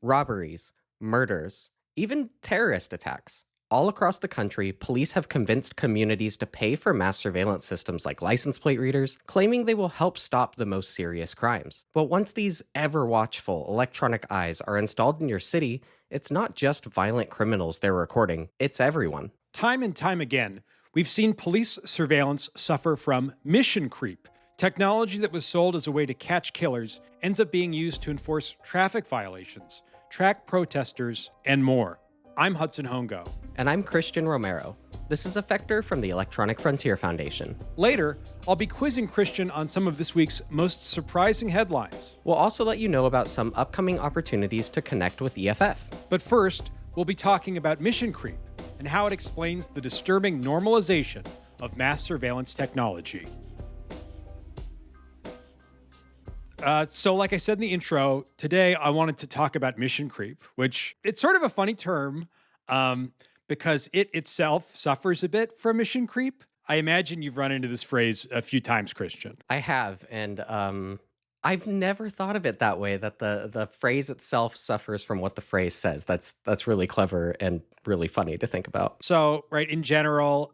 Robberies, murders, even terrorist attacks. All across the country, police have convinced communities to pay for mass surveillance systems like license plate readers, claiming they will help stop the most serious crimes. But once these ever watchful electronic eyes are installed in your city, it's not just violent criminals they're recording, it's everyone. Time and time again, we've seen police surveillance suffer from mission creep. Technology that was sold as a way to catch killers ends up being used to enforce traffic violations, track protesters, and more. I'm Hudson Hongo. And I'm Christian Romero. This is Effector from the Electronic Frontier Foundation. Later, I'll be quizzing Christian on some of this week's most surprising headlines. We'll also let you know about some upcoming opportunities to connect with EFF. But first, we'll be talking about mission creep and how it explains the disturbing normalization of mass surveillance technology. So like I said in the intro, today I wanted to talk about mission creep, which it's sort of a funny term because it itself suffers a bit from mission creep. I imagine you've run into this phrase a few times, Christian. I have, and I've never thought of it that way, that the phrase itself suffers from what the phrase says. That's really clever and really funny to think about. So, right, in general,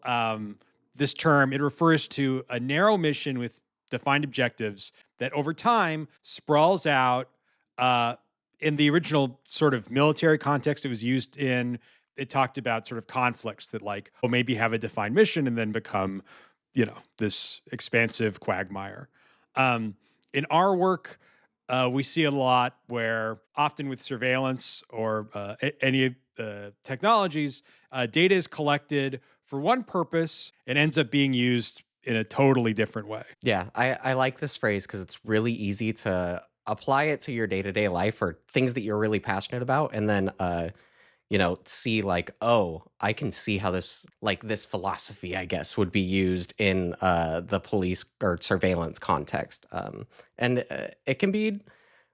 this term, it refers to a narrow mission with defined objectives that over time sprawls out. In the original sort of military context it was used in, it talked about sort of conflicts that maybe have a defined mission and then become, this expansive quagmire. In our work, we see a lot where often with surveillance or any technologies, data is collected for one purpose and ends up being used in a totally different way. Yeah, I like this phrase because it's really easy to apply it to your day-to-day life or things that you're really passionate about, and then see I can see how this philosophy, I guess, would be used in the police or surveillance context. And it can be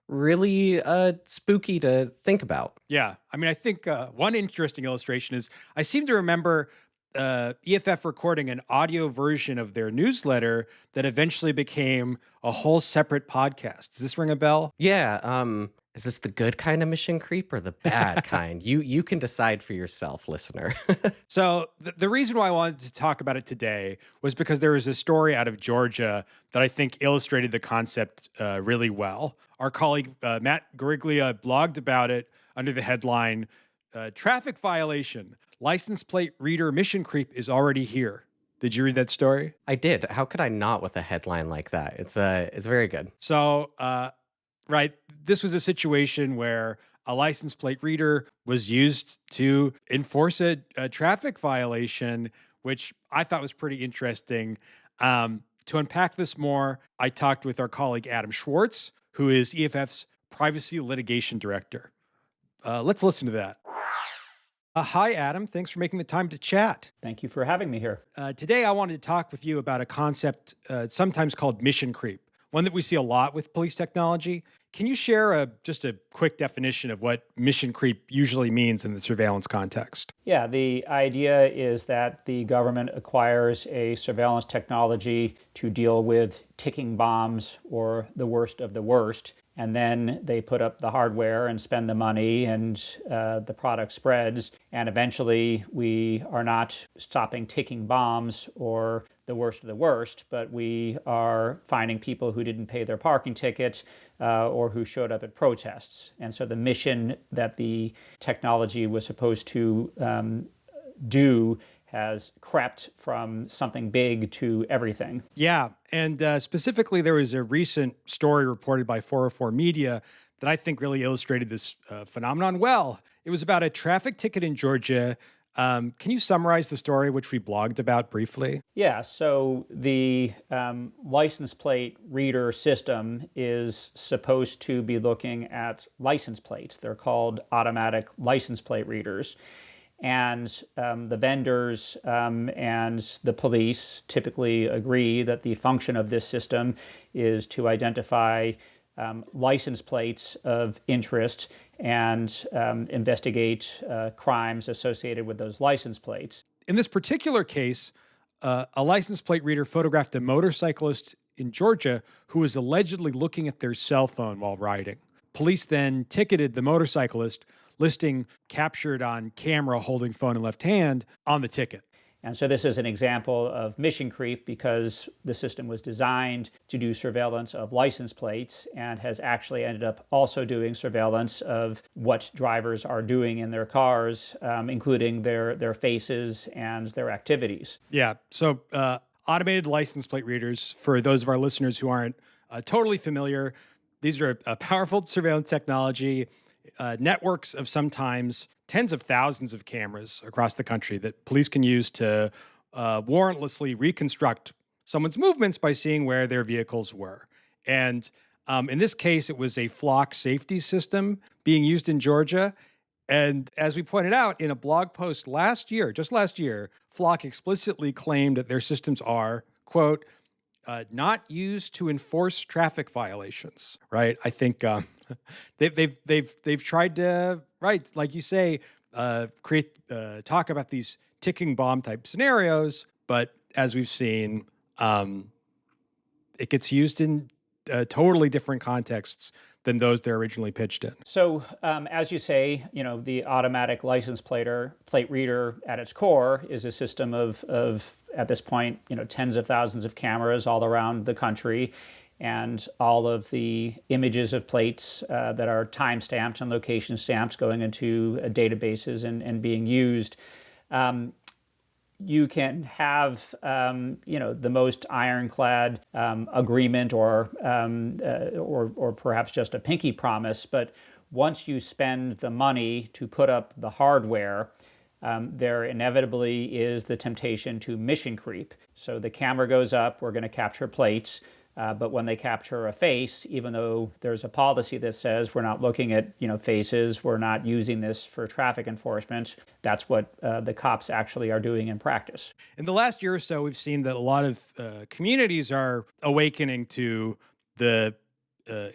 really spooky to think about. Yeah. I mean, I think one interesting illustration is I seem to remember EFF recording an audio version of their newsletter that eventually became a whole separate podcast. Does this ring a bell? Yeah. Is this the good kind of mission creep or the bad kind? You can decide for yourself, listener. So the reason why I wanted to talk about it today was because there was a story out of Georgia that I think illustrated the concept really well. Our colleague Matt Gariglia blogged about it under the headline, Traffic Violation, License Plate Reader Mission Creep is Already Here. Did you read that story? I did. How could I not with a headline like that? It's very good. So, right, this was a situation where a license plate reader was used to enforce a traffic violation, which I thought was pretty interesting. To unpack this more, I talked with our colleague Adam Schwartz, who is EFF's Privacy Litigation Director. Let's listen to that. Hi, Adam. Thanks for making the time to chat. Thank you for having me here. Today, I wanted to talk with you about a concept sometimes called mission creep, one that we see a lot with police technology. Can you share just a quick definition of what mission creep usually means in the surveillance context? Yeah, the idea is that the government acquires a surveillance technology to deal with ticking bombs or the worst of the worst, and then they put up the hardware and spend the money, and the product spreads, and eventually we are not stopping ticking bombs or the worst of the worst, but we are finding people who didn't pay their parking ticket or who showed up at protests. And so the mission that the technology was supposed to do has crept from something big to everything. Yeah, and specifically there was a recent story reported by 404 Media that I think really illustrated this phenomenon well. It was about a traffic ticket in Georgia. Can you summarize the story, which we blogged about briefly? Yeah, so the license plate reader system is supposed to be looking at license plates. They're called automatic license plate readers. And the vendors and the police typically agree that the function of this system is to identify license plates of interest and investigate crimes associated with those license plates. In this particular case, a license plate reader photographed a motorcyclist in Georgia who was allegedly looking at their cell phone while riding. Police then ticketed the motorcyclist, listing captured on camera holding phone in left hand on the ticket. And so this is an example of mission creep because the system was designed to do surveillance of license plates and has actually ended up also doing surveillance of what drivers are doing in their cars, including their faces and their activities. Yeah. So automated license plate readers, for those of our listeners who aren't totally familiar, these are a powerful surveillance technology, networks of sometimes tens of thousands of cameras across the country that police can use to warrantlessly reconstruct someone's movements by seeing where their vehicles were. And in this case, it was a flock safety system being used in Georgia. And as we pointed out in a blog post just last year, Flock explicitly claimed that their systems are, quote, not used to enforce traffic violations, right? I think they've tried to, right, like you say, talk about these ticking bomb type scenarios, but as we've seen, it gets used in totally different contexts than those they're originally pitched in. So, as you say, the automatic license plate reader at its core is a system of at this point, tens of thousands of cameras all around the country, and all of the images of plates that are time stamped and location stamped going into databases and being used. You can have, the most ironclad agreement or perhaps just a pinky promise. But once you spend the money to put up the hardware, there inevitably is the temptation to mission creep. So the camera goes up, we're going to capture plates. But when they capture a face, even though there's a policy that says we're not looking at faces, we're not using this for traffic enforcement, that's what the cops actually are doing in practice. In the last year or so, we've seen that a lot of communities are awakening to the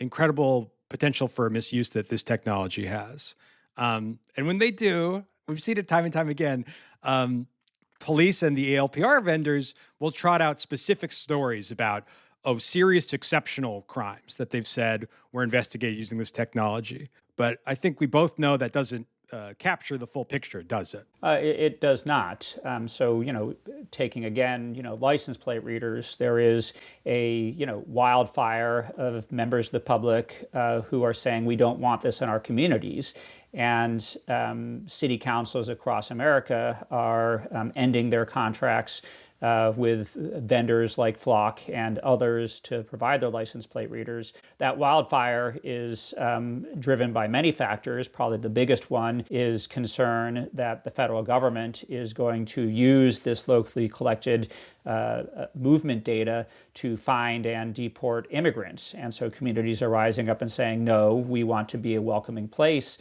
incredible potential for misuse that this technology has. And when they do, we've seen it time and time again, police and the ALPR vendors will trot out specific stories about serious exceptional crimes that they've said were investigated using this technology. But I think we both know that doesn't capture the full picture, does it? It does not. So, taking again, license plate readers, there is a, wildfire of members of the public who are saying we don't want this in our communities. And city councils across America are ending their contracts with vendors like Flock and others to provide their license plate readers. That wildfire is driven by many factors. Probably the biggest one is concern that the federal government is going to use this locally collected movement data to find and deport immigrants. And so communities are rising up and saying, no, we want to be a welcoming place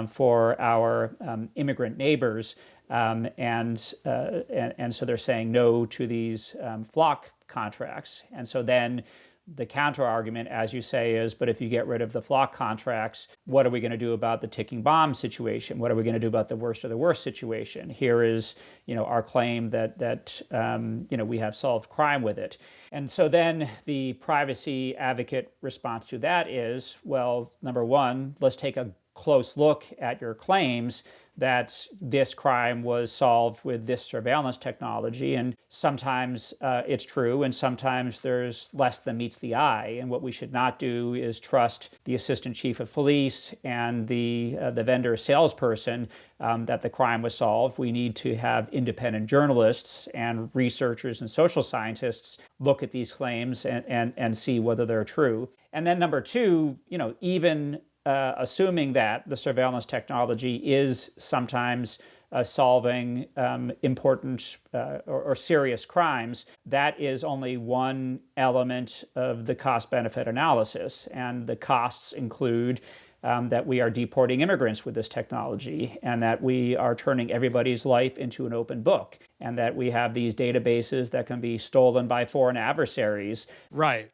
for our immigrant neighbors. And so they're saying no to these Flock contracts. And so then the counter argument, as you say, is, but if you get rid of the Flock contracts, what are we going to do about the ticking bomb situation? What are we going to do about the worst of the worst situation? Here is, our claim that we have solved crime with it. And so then the privacy advocate response to that is, well, number one, let's take a close look at your claims that this crime was solved with this surveillance technology. And sometimes it's true, and sometimes there's less than meets the eye. And what we should not do is trust the assistant chief of police and the vendor salesperson that the crime was solved. We need to have independent journalists and researchers and social scientists look at these claims and see whether they're true. And then number two, even assuming that the surveillance technology is sometimes solving important or serious crimes, that is only one element of the cost-benefit analysis. And the costs include that we are deporting immigrants with this technology, and that we are turning everybody's life into an open book, and that we have these databases that can be stolen by foreign adversaries. Right.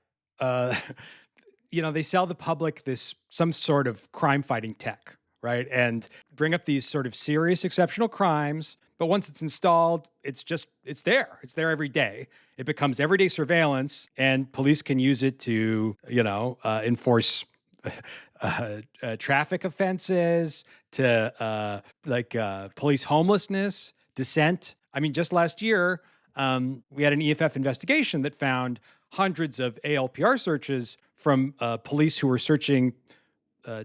They sell the public some sort of crime-fighting tech, right? And bring up these sort of serious, exceptional crimes. But once it's installed, it's there. It's there every day. It becomes everyday surveillance, and police can use it to, enforce traffic offenses to police homelessness, dissent. I mean, just last year, we had an EFF investigation that found hundreds of ALPR searches from police who were searching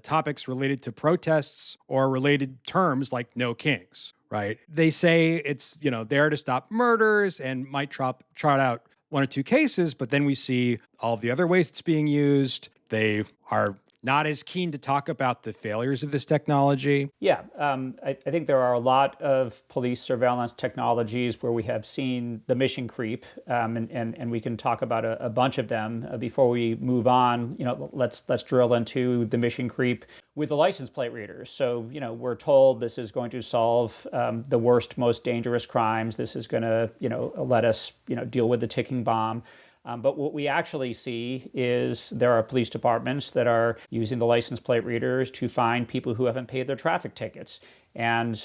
topics related to protests or related terms like no kings, right? They say it's, there to stop murders and might trot out one or two cases, but then we see all of the other ways it's being used. They are not as keen to talk about the failures of this technology. Yeah, I think there are a lot of police surveillance technologies where we have seen the mission creep, and we can talk about a bunch of them. Before we move on, let's drill into the mission creep with the license plate readers. So, we're told this is going to solve the worst, most dangerous crimes. This is going to, let us, deal with the ticking bomb. But what we actually see is there are police departments that are using the license plate readers to find people who haven't paid their traffic tickets. And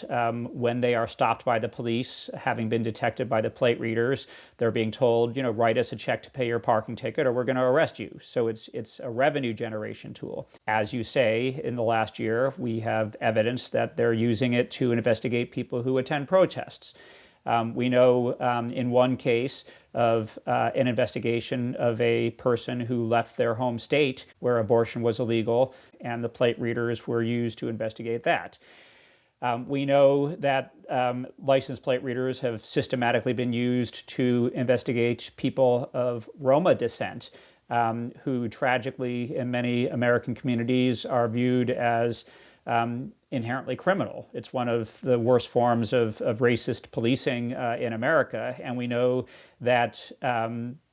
when they are stopped by the police, having been detected by the plate readers, they're being told, write us a check to pay your parking ticket or we're going to arrest you. So it's a revenue generation tool. As you say, in the last year, we have evidence that they're using it to investigate people who attend protests. We know in one case of an investigation of a person who left their home state where abortion was illegal, and the plate readers were used to investigate that. We know that license plate readers have systematically been used to investigate people of Roma descent, who tragically in many American communities are viewed as inherently criminal. It's one of the worst forms of racist policing in America. And we know that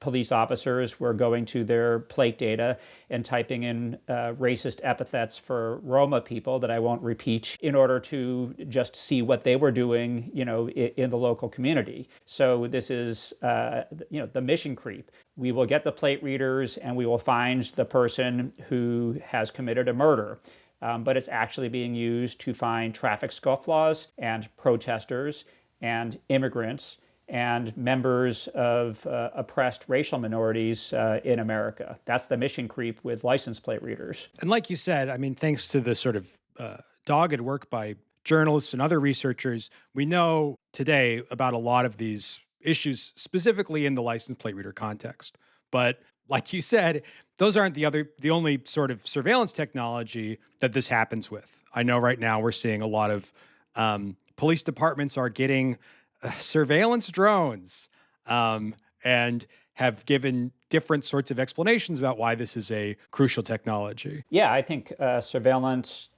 police officers were going to their plate data and typing in racist epithets for Roma people that I won't repeat in order to just see what they were doing, in the local community. So this is, the mission creep. We will get the plate readers and we will find the person who has committed a murder. But it's actually being used to find traffic scofflaws and protesters and immigrants and members of oppressed racial minorities in America. That's the mission creep with license plate readers. And like you said, I mean, thanks to the sort of dogged work by journalists and other researchers, we know today about a lot of these issues, specifically in the license plate reader context. But like you said, those aren't the only sort of surveillance technology that this happens with. I know right now we're seeing a lot of police departments are getting surveillance drones and have given different sorts of explanations about why this is a crucial technology. Yeah, I think surveillance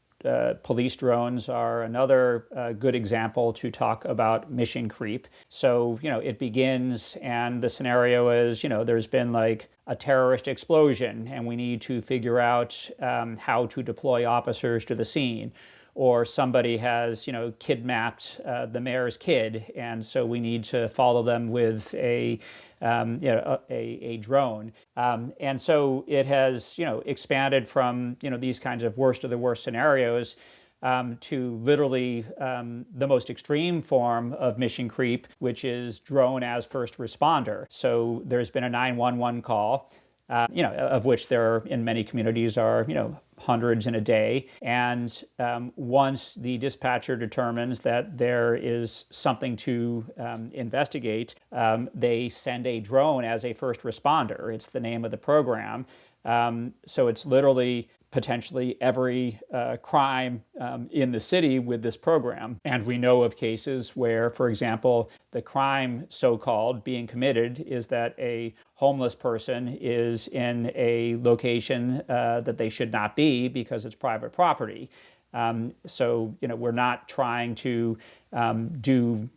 police drones are another good example to talk about mission creep. So, it begins and the scenario is, there's been like a terrorist explosion and we need to figure out how to deploy officers to the scene. Or somebody has, kidnapped the mayor's kid, and so we need to follow them with a drone. And so it has, expanded from, these kinds of worst of the worst scenarios to literally the most extreme form of mission creep, which is drone as first responder. So there's been a 911 call, of which there in many communities are, hundreds in a day. And once the dispatcher determines that there is something to investigate, they send a drone as a first responder. It's the name of the program. So it's literally potentially every crime in the city with this program. And we know of cases where, for example, the crime so-called being committed is that a homeless person is in a location that they should not be because it's private property. So, we're not trying to do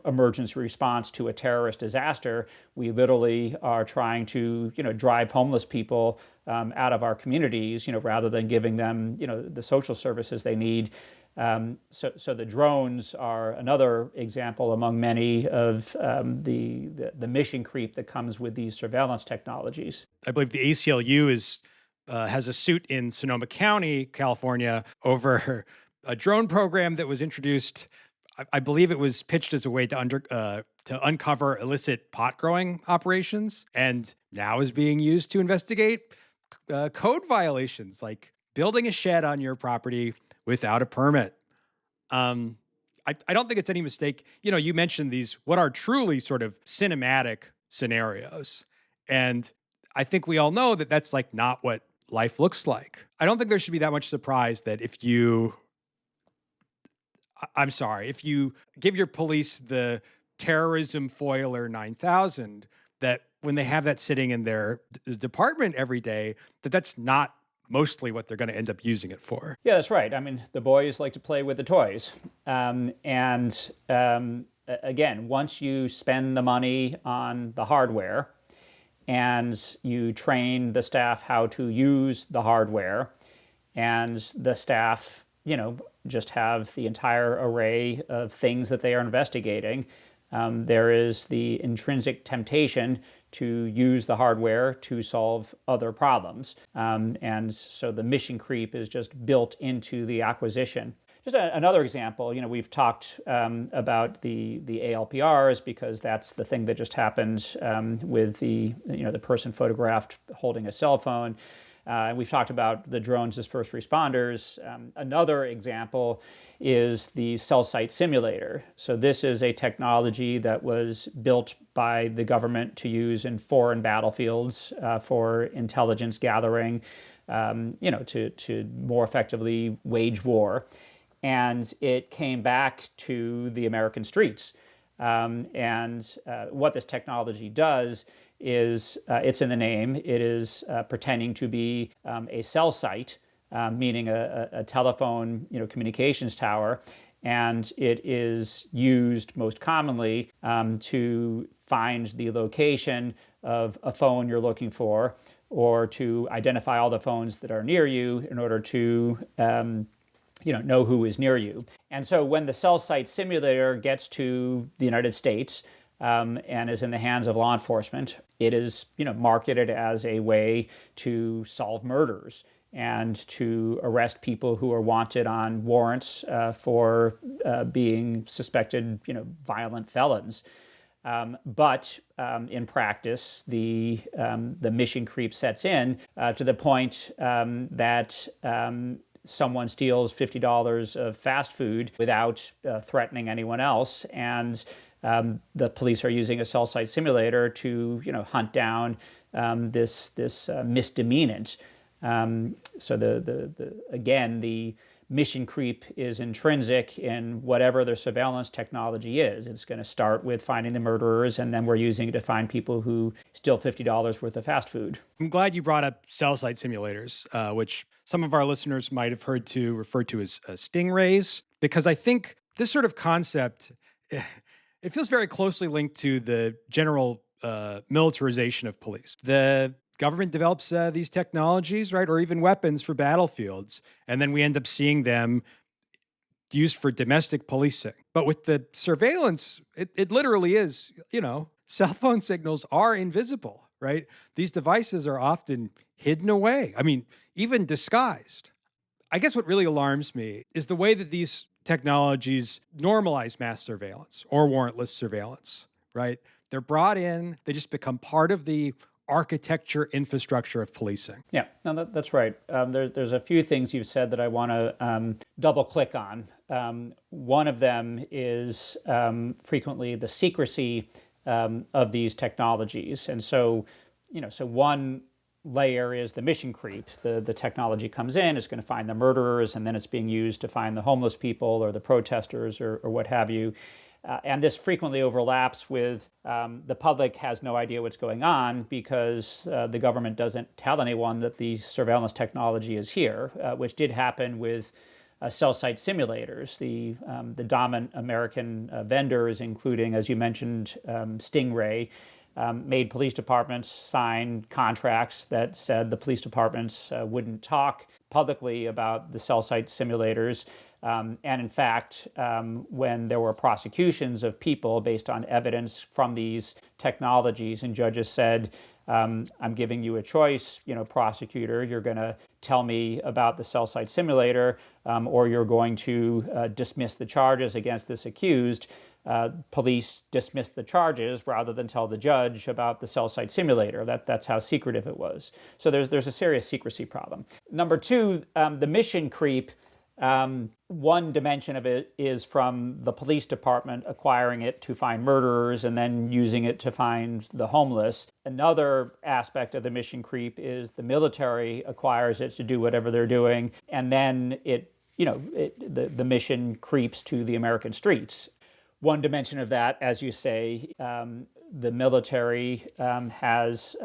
emergency response to a terrorist disaster. We literally are trying to, drive homeless people out of our communities, rather than giving them, the social services they need. So the drones are another example among many of the mission creep that comes with these surveillance technologies. I believe the ACLU has a suit in Sonoma County, California, over a drone program that was introduced. I believe it was pitched as a way to uncover illicit pot growing operations, and now is being used to investigate code violations like building a shed on your property without a permit. Um, I don't think it's any mistake. You mentioned these, what are truly sort of cinematic scenarios. And I think we all know that that's like not what life looks like. I don't think there should be that much surprise that I'm sorry, if you give your police the terrorism foiler 9000, that when they have that sitting in their department every day, that's not mostly what they're going to end up using it for. Yeah, that's right. I mean, the boys like to play with the toys. Again, once you spend the money on the hardware and you train the staff how to use the hardware, and the staff, just have the entire array of things that they are investigating, there is the intrinsic temptation to use the hardware to solve other problems. And so the mission creep is just built into the acquisition. Just another example, we've talked about the ALPRs because that's the thing that just happened with the person photographed holding a cell phone. We've talked about the drones as first responders. Another example is the cell site simulator. So this is a technology that was built by the government to use in foreign battlefields for intelligence gathering, to more effectively wage war. And it came back to the American streets. What this technology does is, it's in the name, it is pretending to be a cell site, meaning a telephone communications tower, and it is used most commonly to find the location of a phone you're looking for, or to identify all the phones that are near you in order to know who is near you. And so when the cell site simulator gets to the United States and is in the hands of law enforcement, it is marketed as a way to solve murders and to arrest people who are wanted on warrants for being suspected violent felons. But in practice, the mission creep sets in to the point that someone steals $50 of fast food without threatening anyone else, and the police are using a cell site simulator to hunt down this misdemeanant. So the mission creep is intrinsic in whatever the surveillance technology is. It's going to start with finding the murderers, and then we're using it to find people who steal $50 worth of fast food. I'm glad you brought up cell site simulators, which some of our listeners might have heard referred to as stingrays, because I think this sort of concept, it feels very closely linked to the general militarization of police. The government develops these technologies, right, or even weapons for battlefields, and then we end up seeing them used for domestic policing. But with the surveillance, it literally is, cell phone signals are invisible, right? These devices are often hidden away. I mean, even disguised. I guess what really alarms me is the way that these technologies normalize mass surveillance or warrantless surveillance, right? They're brought in, they just become part of the architecture infrastructure of policing. Yeah, no, that's right. There's a few things you've said that I want to double click on. One of them is frequently the secrecy of these technologies. And so, so one layer is the mission creep. The technology comes in, it's going to find the murderers, and then it's being used to find the homeless people or the protesters or what have you. And this frequently overlaps with the public has no idea what's going on because the government doesn't tell anyone that the surveillance technology is here, which did happen with cell site simulators. The dominant American vendors, including, as you mentioned, Stingray, made police departments sign contracts that said the police departments wouldn't talk publicly about the cell site simulators. And in fact, when there were prosecutions of people based on evidence from these technologies, and judges said, I'm giving you a choice, prosecutor. You're going to tell me about the cell site simulator, or you're going to dismiss the charges against this accused. Police dismiss the charges rather than tell the judge about the cell site simulator. That's how secretive it was. So there's a serious secrecy problem. Number two, the mission creep. One dimension of it is from the police department acquiring it to find murderers and then using it to find the homeless. Another aspect of the mission creep is the military acquires it to do whatever they're doing, and then the mission creeps to the American streets. One dimension of that, as you say, the military has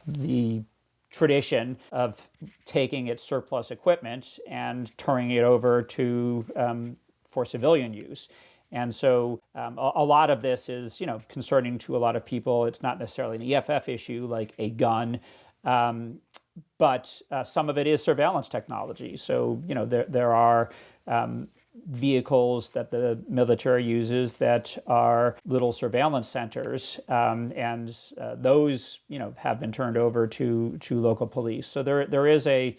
the tradition of taking its surplus equipment and turning it over to for civilian use. And so a lot of this is, concerning to a lot of people. It's not necessarily an EFF issue like a gun, but some of it is surveillance technology. So, there are vehicles that the military uses that are little surveillance centers, and those have been turned over to local police. So there is a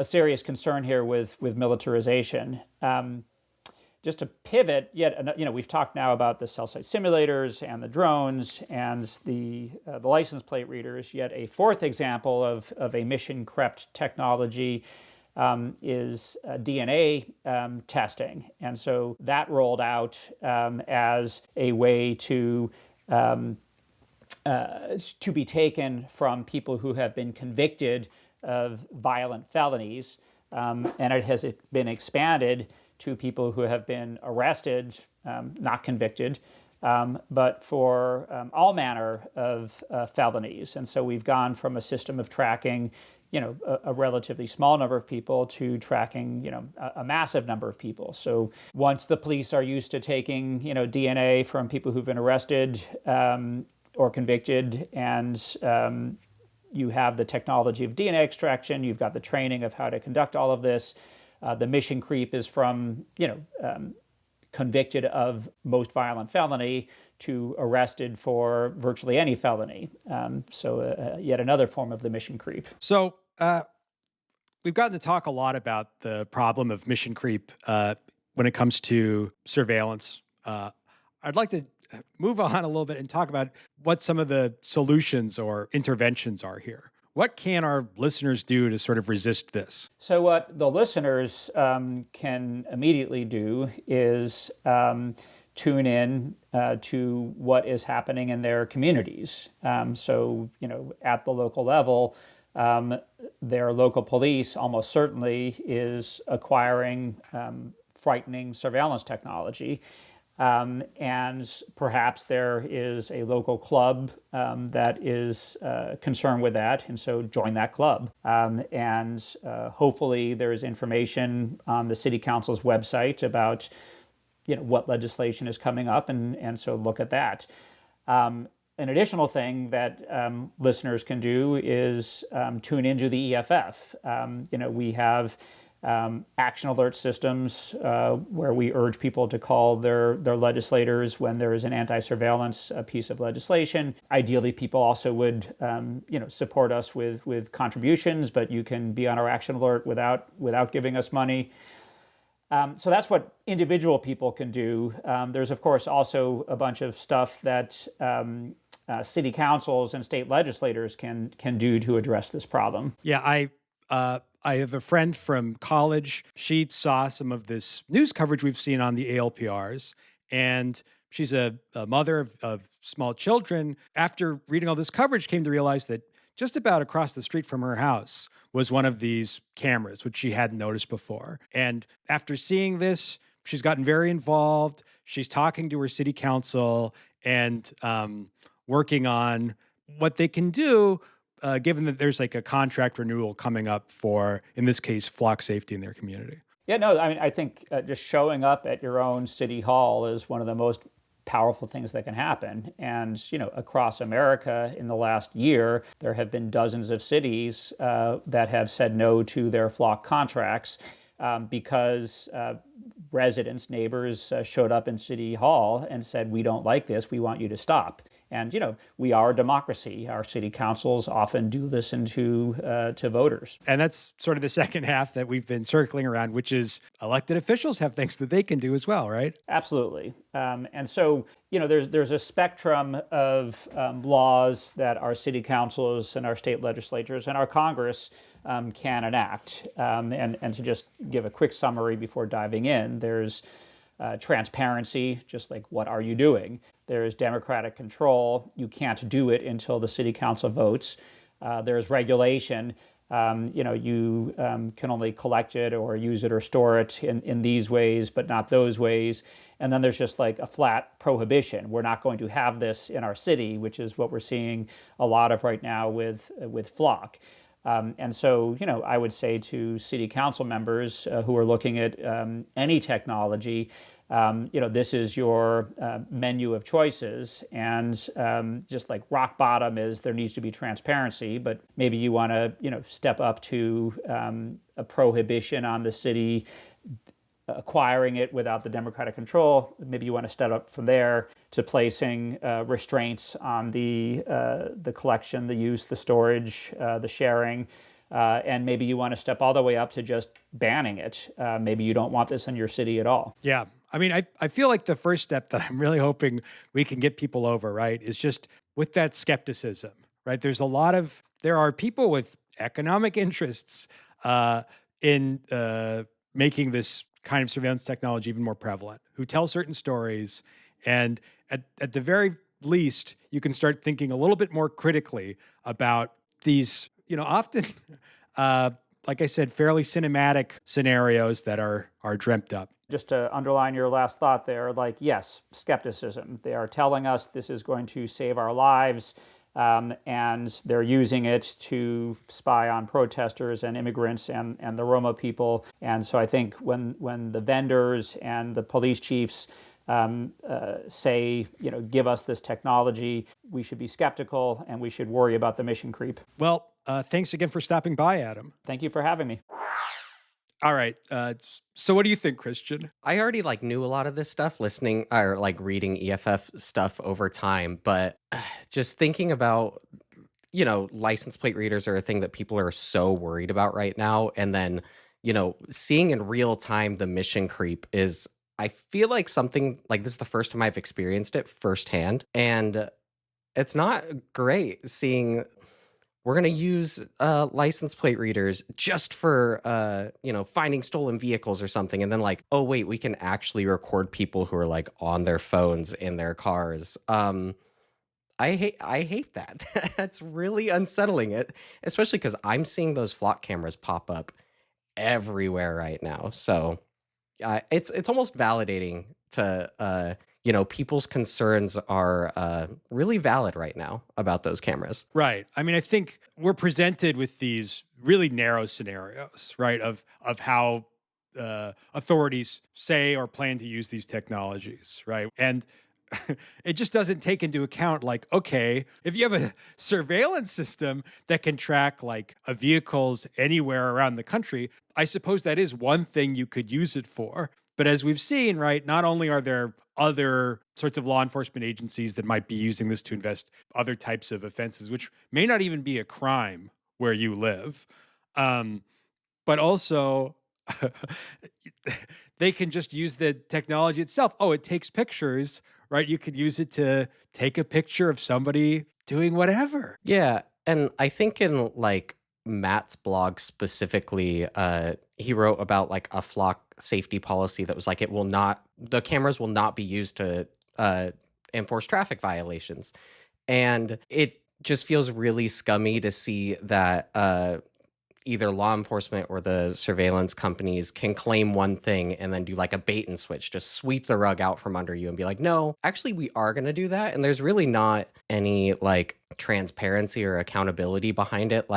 serious concern here with militarization. Just to pivot, we've talked now about the cell site simulators and the drones and the license plate readers. Yet a fourth example of a mission-crept technology is DNA testing. And so that rolled out as a way to be taken from people who have been convicted of violent felonies. And it has been expanded to people who have been arrested, not convicted, but for all manner of felonies. And so we've gone from a system of tracking a relatively small number of people to tracking, a massive number of people. So once the police are used to taking, DNA from people who've been arrested or convicted, and you have the technology of DNA extraction, you've got the training of how to conduct all of this. The mission creep is from, convicted of most violent felony to arrested for virtually any felony. So yet another form of the mission creep. So we've gotten to talk a lot about the problem of mission creep when it comes to surveillance. I'd like to move on a little bit and talk about what some of the solutions or interventions are here. What can our listeners do to sort of resist this? So what the listeners can immediately do is tune in to what is happening in their communities. So, at the local level, their local police almost certainly is acquiring frightening surveillance technology. And perhaps there is a local club that is concerned with that, and so join that club. And hopefully there is information on the City Council's website about what legislation is coming up, and so look at that. An additional thing that listeners can do is tune into the EFF. We have action alert systems where we urge people to call their legislators when there is an anti-surveillance piece of legislation. Ideally, people also would support us with contributions, but you can be on our action alert without giving us money. So that's what individual people can do. There's, of course, also a bunch of stuff that city councils and state legislators can do to address this problem. Yeah, I have a friend from college. She saw some of this news coverage we've seen on the ALPRs, and she's a mother of small children. After reading all this coverage, came to realize that just about across the street from her house was one of these cameras, which she hadn't noticed before. And after seeing this, she's gotten very involved. She's talking to her city council and working on what they can do, given that there's like a contract renewal coming up for, in this case, flock safety in their community. Yeah, no, I mean, I think just showing up at your own city hall is one of the most powerful things that can happen. And, across America in the last year, there have been dozens of cities that have said no to their flock contracts because residents, neighbors showed up in City Hall and said, we don't like this, we want you to stop. And, we are a democracy. Our city councils often do listen to voters. And that's sort of the second half that we've been circling around, which is elected officials have things that they can do as well, right? Absolutely. And so, there's a spectrum of laws that our city councils and our state legislatures and our Congress can enact. And to just give a quick summary before diving in, there's transparency, just like what are you doing? There's democratic control. You can't do it until the city council votes. There's regulation. You can only collect it or use it or store it in these ways, but not those ways. And then there's just like a flat prohibition. We're not going to have this in our city, which is what we're seeing a lot of right now with Flock. And so, I would say to city council members who are looking at any technology, this is your menu of choices. And just like rock bottom is there needs to be transparency, but maybe you want to, step up to a prohibition on the city acquiring it without the democratic control. Maybe you want to step up from there to placing restraints on the collection, the use, the storage, the sharing. And maybe you want to step all the way up to just banning it. Maybe you don't want this in your city at all. Yeah. I mean, I feel like the first step that I'm really hoping we can get people over, right, is just with that skepticism, right? There are people with economic interests in making this kind of surveillance technology even more prevalent, who tell certain stories. And at the very least, you can start thinking a little bit more critically about these, often, like I said, fairly cinematic scenarios that are dreamt up. Just to underline your last thought there, yes, skepticism. They are telling us this is going to save our lives, and they're using it to spy on protesters and immigrants and the Roma people. And so I think when the vendors and the police chiefs say, give us this technology, we should be skeptical and we should worry about the mission creep. Well, thanks again for stopping by, Adam. Thank you for having me. All right. So what do you think, Christian? I already knew a lot of this stuff listening or reading EFF stuff over time, but just thinking about, license plate readers are a thing that people are so worried about right now. And then, seeing in real time the mission creep is, I feel like something like this is the first time I've experienced it firsthand. And it's not great seeing we're going to use license plate readers just for, finding stolen vehicles or something. And then oh, wait, we can actually record people who are on their phones in their cars. I hate that. That's really unsettling, it, especially because I'm seeing those Flock cameras pop up everywhere right now. So it's almost validating to, people's concerns are really valid right now about those cameras. Right. I mean, I think we're presented with these really narrow scenarios, right, of how authorities say or plan to use these technologies, right? And it just doesn't take into account okay, if you have a surveillance system that can track a vehicles anywhere around the country, I suppose that is one thing you could use it for. But as we've seen, right, not only are there other sorts of law enforcement agencies that might be using this to invest other types of offenses, which may not even be a crime where you live, but also they can just use the technology itself. Oh, it takes pictures, right? You could use it to take a picture of somebody doing whatever. Yeah, and I think in Matt's blog specifically, he wrote about a Flock safety policy that was the cameras will not be used to enforce traffic violations. And it just feels really scummy to see that either law enforcement or the surveillance companies can claim one thing and then do a bait and switch, just sweep the rug out from under you and be no, actually we are going to do that. And there's really not any transparency or accountability behind it.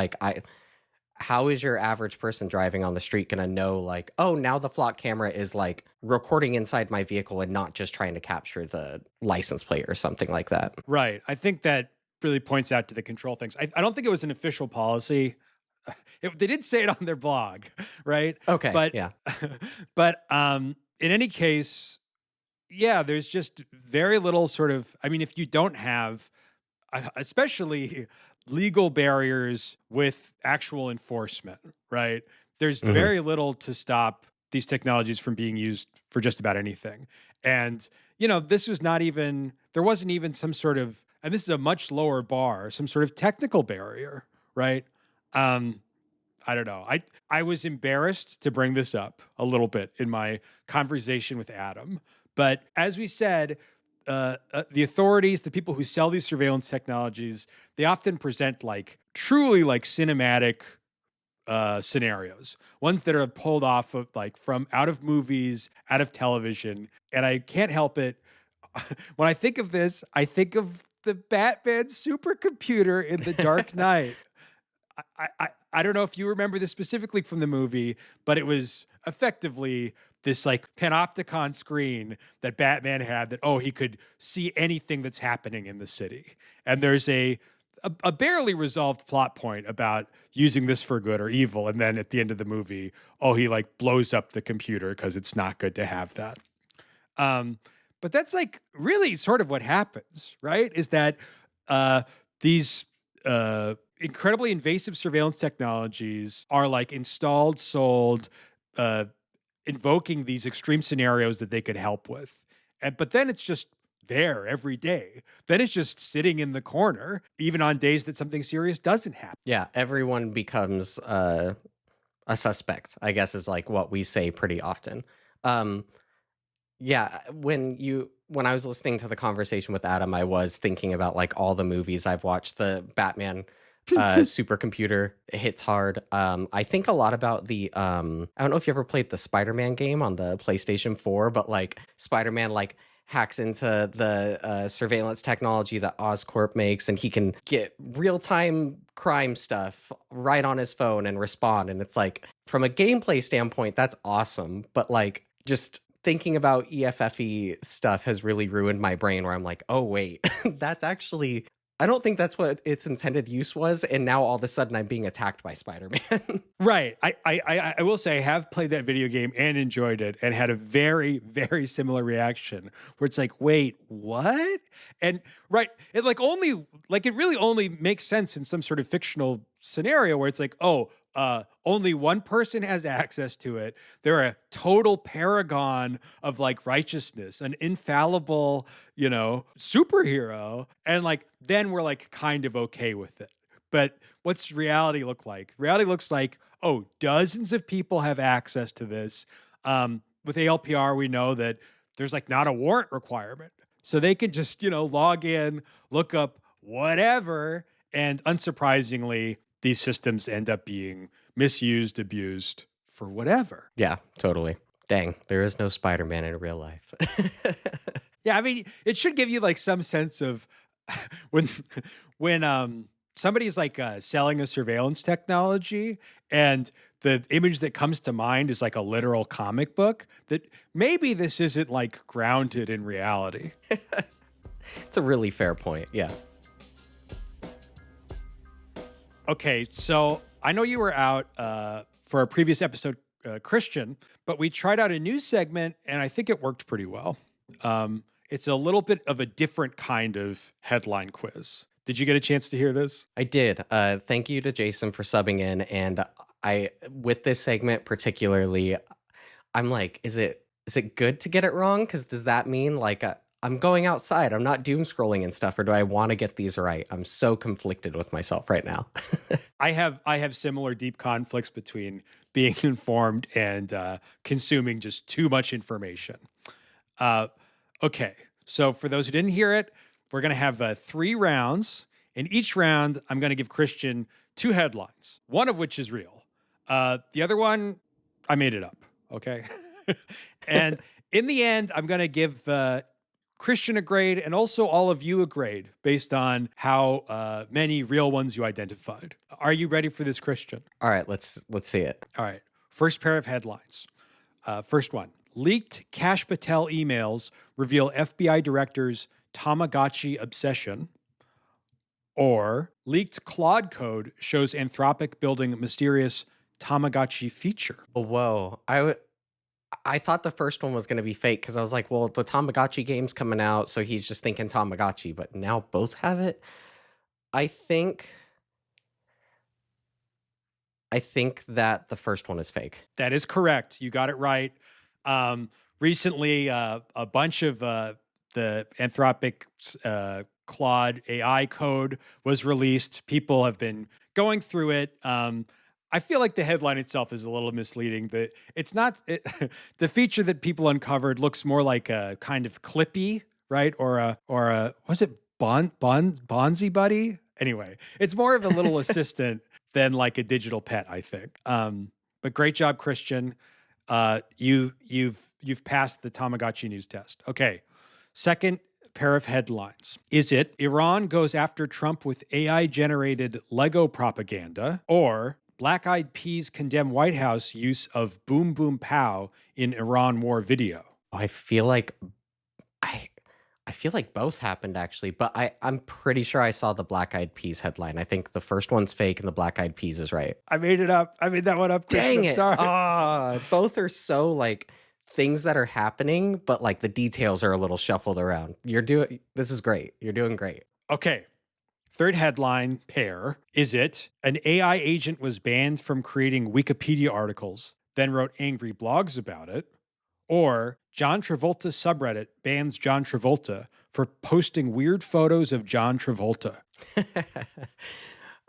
How is your average person driving on the street going to know oh, now the Flock camera is recording inside my vehicle and not just trying to capture the license plate or something like that? Right. I think that really points out to the control things. I don't think it was an official policy. They did say it on their blog, right? Okay. But yeah. But in any case, yeah, there's just very little if you don't have especially legal barriers with actual enforcement, right? There's Mhm. very little to stop these technologies from being used for just about anything. And, this was not even, there wasn't even some sort of, and this is a much lower bar, some sort of technical barrier, right? Um, I don't know. I was embarrassed to bring this up a little bit in my conversation with Adam, but as we said, the authorities, the people who sell these surveillance technologies, they often present like truly like cinematic scenarios, ones that are pulled off of like from out of movies, out of television, and I can't help it. When I think of this, I think of the Batman supercomputer in The Dark Knight. I don't know if you remember this specifically from the movie, but it was effectively this like panopticon screen that Batman had that, he could see anything that's happening in the city. And there's a barely resolved plot point about using this for good or evil. And then at the end of the movie, he like blows up the computer because it's not good to have that. Um, but that's like really sort of what happens, right? Is that these incredibly invasive surveillance technologies are like installed, sold, uh, invoking these extreme scenarios that they could help with. But then it's just there every day. Then it's just sitting in the corner, even on days that something serious doesn't happen. Yeah, everyone becomes a suspect, I guess is like what we say pretty often. Um, yeah, when I was listening to the conversation with Adam, I was thinking about like all the movies I've watched. The Batman supercomputer hits hard. I think a lot about the I don't know if you ever played the Spider-Man game on the PlayStation 4, but like Spider-Man like hacks into the surveillance technology that Oscorp makes, and he can get real-time crime stuff right on his phone and respond. And it's like, from a gameplay standpoint, that's awesome. But like, just thinking about EFFE stuff has really ruined my brain, where I'm like, oh wait, that's actually, I don't think that's what its intended use was, and now all of a sudden I'm being attacked by Spider-Man. Right. I will say I have played that video game and enjoyed it and had a very, very similar reaction where it's like, wait, what? And right, it like only like it really only makes sense in some sort of fictional scenario where it's like, only one person has access to it. They're a total paragon of like righteousness, an infallible, superhero. And like then we're like kind of okay with it. But what's reality look like? Reality looks like, dozens of people have access to this. With ALPR, we know that there's like not a warrant requirement. So they can just, log in, look up whatever. And unsurprisingly, these systems end up being misused, abused for whatever. Yeah, totally. Dang, there is no Spider-Man in real life. Yeah, I mean, it should give you like some sense of when somebody's like selling a surveillance technology and the image that comes to mind is like a literal comic book, that maybe this isn't like grounded in reality. It's a really fair point. Yeah. Okay, so I know you were out for a previous episode, Christian, but we tried out a new segment and I think it worked pretty well. It's a little bit of a different kind of headline quiz. Did you get a chance to hear this? I did. Thank you to Jason for subbing in. And with this segment particularly, I'm like, is it good to get it wrong? Because does that mean like I'm going outside, I'm not doom scrolling and stuff, or do I want to get these right? I'm so conflicted with myself right now. I have similar deep conflicts between being informed and consuming just too much information. Okay, so for those who didn't hear it, we're going to have 3 rounds. In each round, I'm going to give Christian 2 headlines, one of which is real. The other one, I made it up, okay? And in the end, I'm going to give Christian a grade and also all of you a grade based on how many real ones you identified. Are you ready for this, Christian? All right, let's see it. All right. First pair of headlines. First one. Leaked Kash Patel emails reveal FBI director's Tamagotchi obsession. Or leaked Claude code shows Anthropic building mysterious Tamagotchi feature. Oh, whoa. I thought the first one was going to be fake because I was like, well, the Tamagotchi game's coming out, so he's just thinking Tamagotchi, but now both have it? I think that the first one is fake. That is correct. You got it right. Recently, a bunch of the Anthropic Claude AI code was released. People have been going through it. I feel like the headline itself is a little misleading. It's not the feature that people uncovered looks more like a kind of Clippy, right? Or a was it Bonzi Buddy? Anyway, it's more of a little assistant than like a digital pet, I think. But great job, Christian. You've passed the Tamagotchi news test. Okay, second pair of headlines. Is it Iran goes after Trump with AI-generated Lego propaganda, or Black Eyed Peas condemn White House use of boom boom pow in Iran war video? I feel like both happened actually, but I'm pretty sure I saw the Black Eyed Peas headline. I think the first one's fake and the Black Eyed Peas is right. I made it up. I made that one up. Dang it. Sorry. Both are so like things that are happening, but like the details are a little shuffled around. This is great. You're doing great. Okay. Third headline pair. Is it an AI agent was banned from creating Wikipedia articles, then wrote angry blogs about it? Or John Travolta subreddit bans John Travolta for posting weird photos of John Travolta?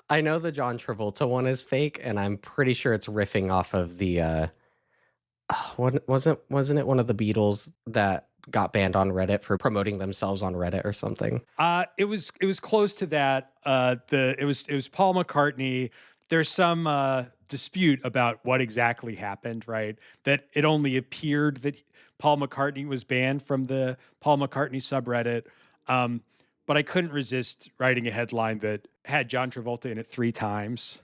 I know the John Travolta one is fake, and I'm pretty sure it's riffing off of the wasn't it one of the Beatles that got banned on Reddit for promoting themselves on Reddit or something? It was close to that. It was Paul McCartney. There's some dispute about what exactly happened, right? That it only appeared that Paul McCartney was banned from the Paul McCartney subreddit. But I couldn't resist writing a headline that had John Travolta in it 3 times.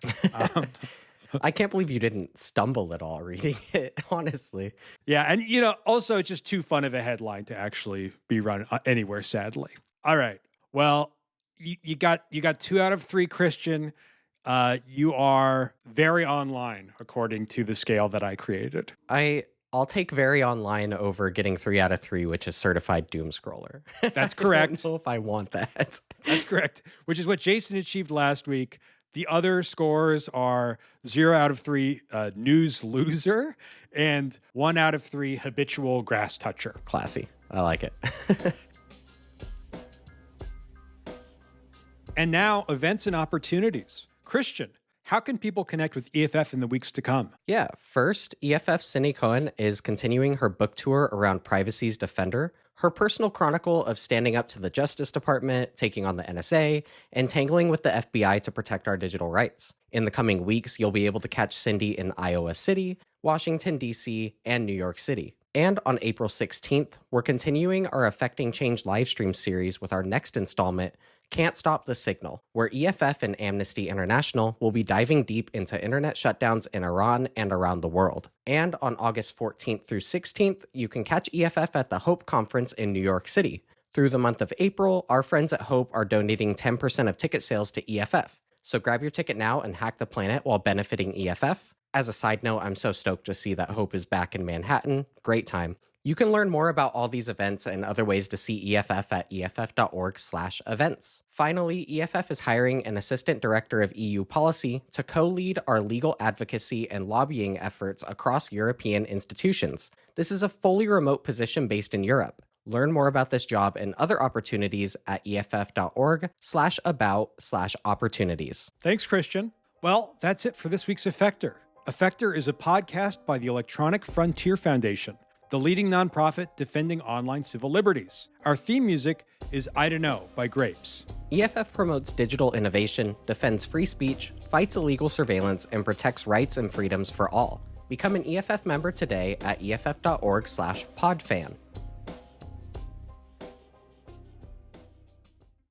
I can't believe you didn't stumble at all reading it, honestly. Yeah, and also it's just too fun of a headline to actually be run anywhere, sadly. All right. Well, you got 2 out of 3, Christian. You are very online according to the scale that I created. I'll take very online over getting 3 out of 3, which is certified doom scroller. That's correct. I don't know if I want that. That's correct, which is what Jason achieved last week. The other scores are 0 out of 3 news loser and 1 out of 3 habitual grass toucher. Classy. I like it. And now, events and opportunities. Christian, how can people connect with EFF in the weeks to come? Yeah, first, EFF Cindy Cohen is continuing her book tour around Privacy's Defender, her personal chronicle of standing up to the Justice Department, taking on the NSA, and tangling with the FBI to protect our digital rights. In the coming weeks, you'll be able to catch Cindy in Iowa City, Washington, D.C., and New York City. And on April 16th, we're continuing our Affecting Change livestream series with our next installment, Can't Stop the Signal, where EFF and Amnesty International will be diving deep into internet shutdowns in Iran and around the world. And on August 14th through 16th, you can catch EFF at the Hope Conference in New York City. Through the month of April, our friends at Hope are donating 10% of ticket sales to EFF. So grab your ticket now and hack the planet while benefiting EFF. As a side note, I'm so stoked to see that Hope is back in Manhattan. Great time. You can learn more about all these events and other ways to see EFF at eff.org/events. Finally, EFF is hiring an assistant director of EU policy to co-lead our legal advocacy and lobbying efforts across European institutions. This is a fully remote position based in Europe. Learn more about this job and other opportunities at eff.org/about/opportunities. Thanks, Christian. Well, that's it for this week's Effector. Effector is a podcast by the Electronic Frontier Foundation, the leading nonprofit defending online civil liberties. Our theme music is I Don't Know by Grapes. EFF promotes digital innovation, defends free speech, fights illegal surveillance, and protects rights and freedoms for all. Become an EFF member today at eff.org/podfan.